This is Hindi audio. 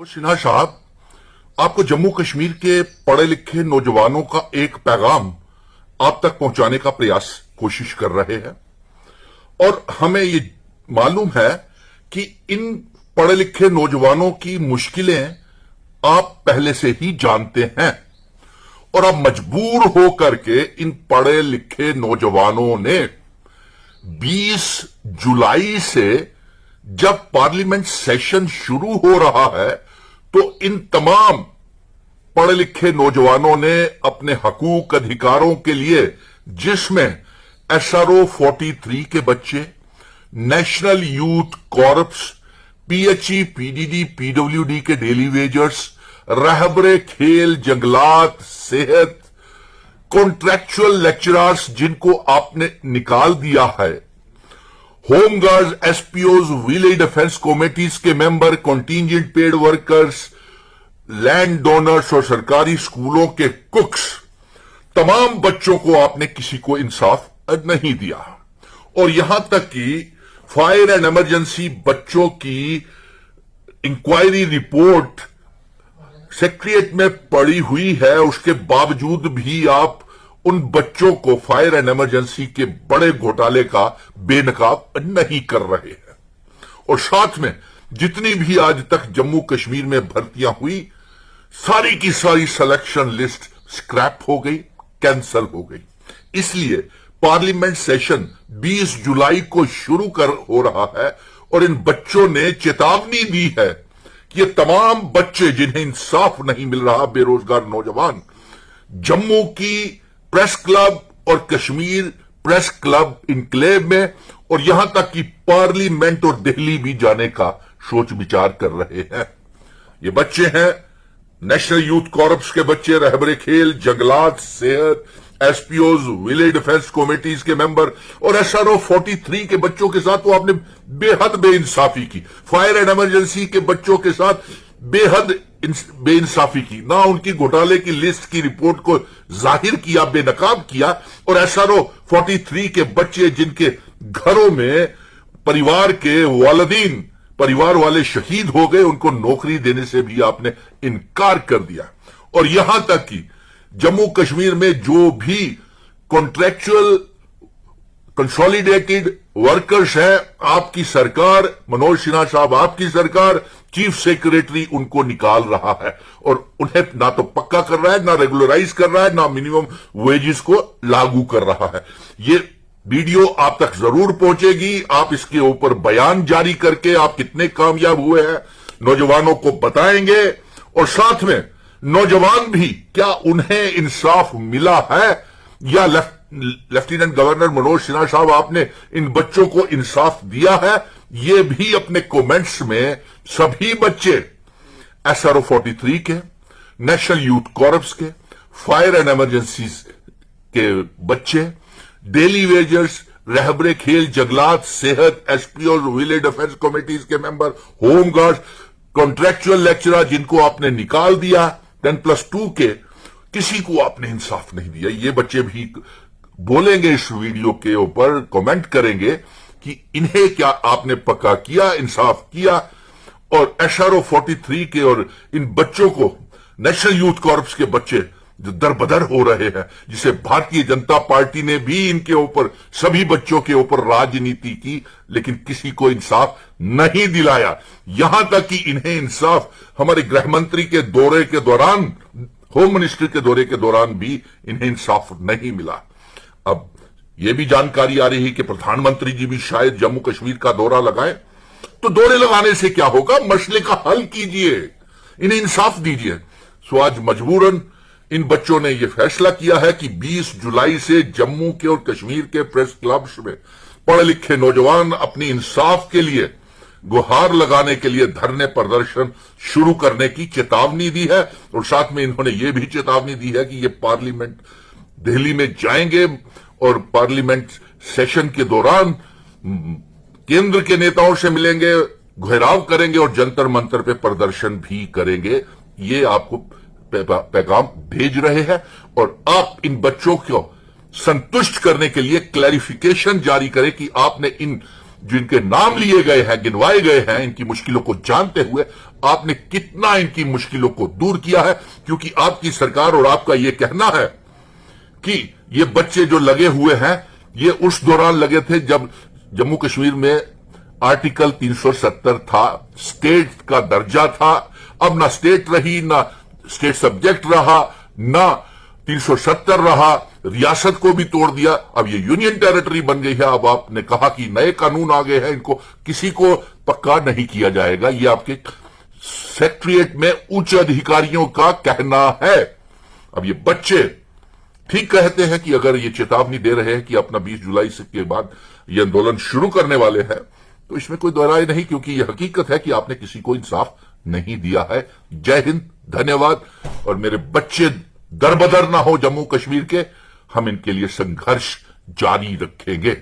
और सिन्हा साहब, आपको जम्मू कश्मीर के पढ़े लिखे नौजवानों का एक पैगाम आप तक पहुंचाने का कोशिश कर रहे हैं और हमें ये मालूम है कि इन पढ़े लिखे नौजवानों की मुश्किलें आप पहले से ही जानते हैं और अब मजबूर होकर के इन पढ़े लिखे नौजवानों ने 20 जुलाई से जब पार्लियामेंट सेशन शुरू हो रहा है तो इन तमाम पढ़े लिखे नौजवानों ने अपने हकूक अधिकारों के लिए, जिसमें SRO 43 के बच्चे, national youth corps, PHE, PDD, PWD के डेली वेजर्स, रहबरे खेल, जंगलात, सेहत, कॉन्ट्रैक्चुअल लेक्चरर्स जिनको आपने निकाल दिया है, home guards, SPOs, village defence committees के member, contingent paid workers, land donors और सरकारी स्कूलों के कुक्स, तमाम बच्चों को आपने किसी को इंसाफ नहीं दिया। और यहां तक कि फायर एंड इमरजेंसी बच्चों की इंक्वायरी रिपोर्ट सेक्रेटरीट में पड़ी हुई है, उसके बावजूद भी आप उन बच्चों को फायर एंड इमरजेंसी के बड़े घोटाले का बेनकाब नहीं कर रहे हैं। और साथ में जितनी भी आज तक जम्मू कश्मीर में भर्तियां हुई, सारी की सारी सिलेक्शन लिस्ट स्क्रैप हो गई, कैंसिल हो गई। इसलिए पार्लियामेंट सेशन 20 जुलाई को शुरू हो रहा है और इन बच्चों ने चेतावनी दी है कि ये तमाम बच्चे जिन्हें इंसाफ नहीं मिल रहा, बेरोजगार नौजवान, जम्मू की प्रेस क्लब और कश्मीर प्रेस क्लब इनक्लेव में और यहां तक कि पार्लियामेंट और दिल्ली भी जाने का सोच विचार कर रहे हैं। ये बच्चे हैं नेशनल यूथ कॉर्प्स के बच्चे, रहबरे खेल, जंगलात, सेहत, SPOs, विलेज डिफेंस कमेटीज के मेंबर और SRO 43 के बच्चों के साथ तो आपने बेहद बेइंसाफी की। फायर एंड इमरजेंसी के बच्चों के साथ बेहद बेइंसाफी की, ना उनकी घोटाले की लिस्ट की रिपोर्ट को जाहिर किया, बेनकाब किया। और SRO 43 के बच्चे जिनके घरों में परिवार वाले शहीद हो गए, उनको नौकरी देने से भी आपने इनकार कर दिया। और यहां तक कि जम्मू कश्मीर में जो भी कॉन्ट्रैक्चुअल कंसोलिडेटेड वर्कर्स हैं, आपकी सरकार, मनोज सिन्हा साहब, आपकी सरकार, चीफ सेक्रेटरी उनको निकाल रहा है और उन्हें ना तो पक्का कर रहा है, ना रेगुलराइज कर रहा है, ना मिनिमम वेजेस को लागू कर रहा है। ये वीडियो आप तक जरूर पहुंचेगी। आप इसके ऊपर बयान जारी करके आप कितने कामयाब हुए हैं नौजवानों को बताएंगे और साथ में नौजवान भी, क्या उन्हें इंसाफ मिला है या लेफ्टिनेंट गवर्नर मनोज सिन्हा साहब आपने इन बच्चों को इंसाफ दिया है, ये भी अपने कमेंट्स में सभी बच्चे SRO 43 के, नेशनल यूथ कॉर्प्स के, फायर एंड इमरजेंसी के बच्चे, डेली वेजर्स, रहबरे खेल, जंगलात, सेहत, SPOs, विलेज डिफेंस कमेटीज के member, home guards, contractual lecturer जिनको आपने निकाल दिया 10+2 के, किसी को आपने इंसाफ नहीं दिया। ये बच्चे भी बोलेंगे इस वीडियो के ऊपर, कमेंट करेंगे कि इन्हें क्या आपने पक्का किया, इंसाफ किया। और SRO 43 के और इन बच्चों को, नेशनल यूथ कॉर्प्स के बच्चे जो दरबदर हो रहे हैं, जिसे भारतीय जनता पार्टी ने भी इनके ऊपर, सभी बच्चों के ऊपर राजनीति की, लेकिन किसी को इंसाफ नहीं दिलाया। यहां तक कि इन्हें इंसाफ हमारे गृह मंत्री के दौरे के दौरान, होम मिनिस्टर के दौरे के दौरान भी इन्हें इंसाफ नहीं मिला। अब यह भी जानकारी आ रही है कि प्रधानमंत्री जी भी शायद जम्मू कश्मीर का दौरा लगाए। तो दौरे लगाने से क्या होगा, मसले का हल कीजिए, इन्हें इंसाफ दीजिए। सो आज मजबूरन इन बच्चों ने यह फैसला किया है कि 20 जुलाई से जम्मू के और कश्मीर के प्रेस क्लब्स में पढ़े लिखे नौजवान अपनी इंसाफ के लिए, गुहार लगाने के लिए धरने प्रदर्शन शुरू करने की चेतावनी दी है। और साथ में इन्होंने यह भी चेतावनी दी है कि ये पार्लियामेंट दिल्ली में जाएंगे और पार्लियामेंट सेशन के दौरान केंद्र के नेताओं से मिलेंगे, घेराव करेंगे और जंतर मंतर पे प्रदर्शन भी करेंगे। ये आपको पैगाम भेज रहे हैं और आप इन बच्चों को संतुष्ट करने के लिए क्लैरिफिकेशन जारी करें कि आपने इन जिनके नाम लिए गए हैं, गिनवाए गए हैं, इनकी मुश्किलों को जानते हुए आपने कितना इनकी मुश्किलों को दूर किया है। क्योंकि आपकी सरकार और आपका यह कहना है कि ये बच्चे जो लगे हुए हैं ये उस दौरान लगे थे जब जम्मू कश्मीर में आर्टिकल 370 था, स्टेट का दर्जा था। अब ना स्टेट रही, ना स्टेट सब्जेक्ट रहा, ना 370 रहा, रियासत को भी तोड़ दिया। अब ये यूनियन टेरिटरी बन गई है। अब आपने कहा कि नए कानून आ गए हैं, इनको किसी को पक्का नहीं किया जाएगा। ये आपके सेक्रेटरीट में उच्च अधिकारियों का कहना है। अब ये बच्चे ठीक कहते हैं कि अगर ये चेतावनी दे रहे हैं कि अपना 20 जुलाई से के बाद ये आंदोलन शुरू करने वाले हैं, तो इसमें कोई दो राय नहीं, क्योंकि यह हकीकत है कि आपने किसी को इंसाफ नहीं दिया है। जय हिंद, धन्यवाद। और मेरे बच्चे दरबदर ना हो जम्मू कश्मीर के, हम इनके लिए संघर्ष जारी रखेंगे।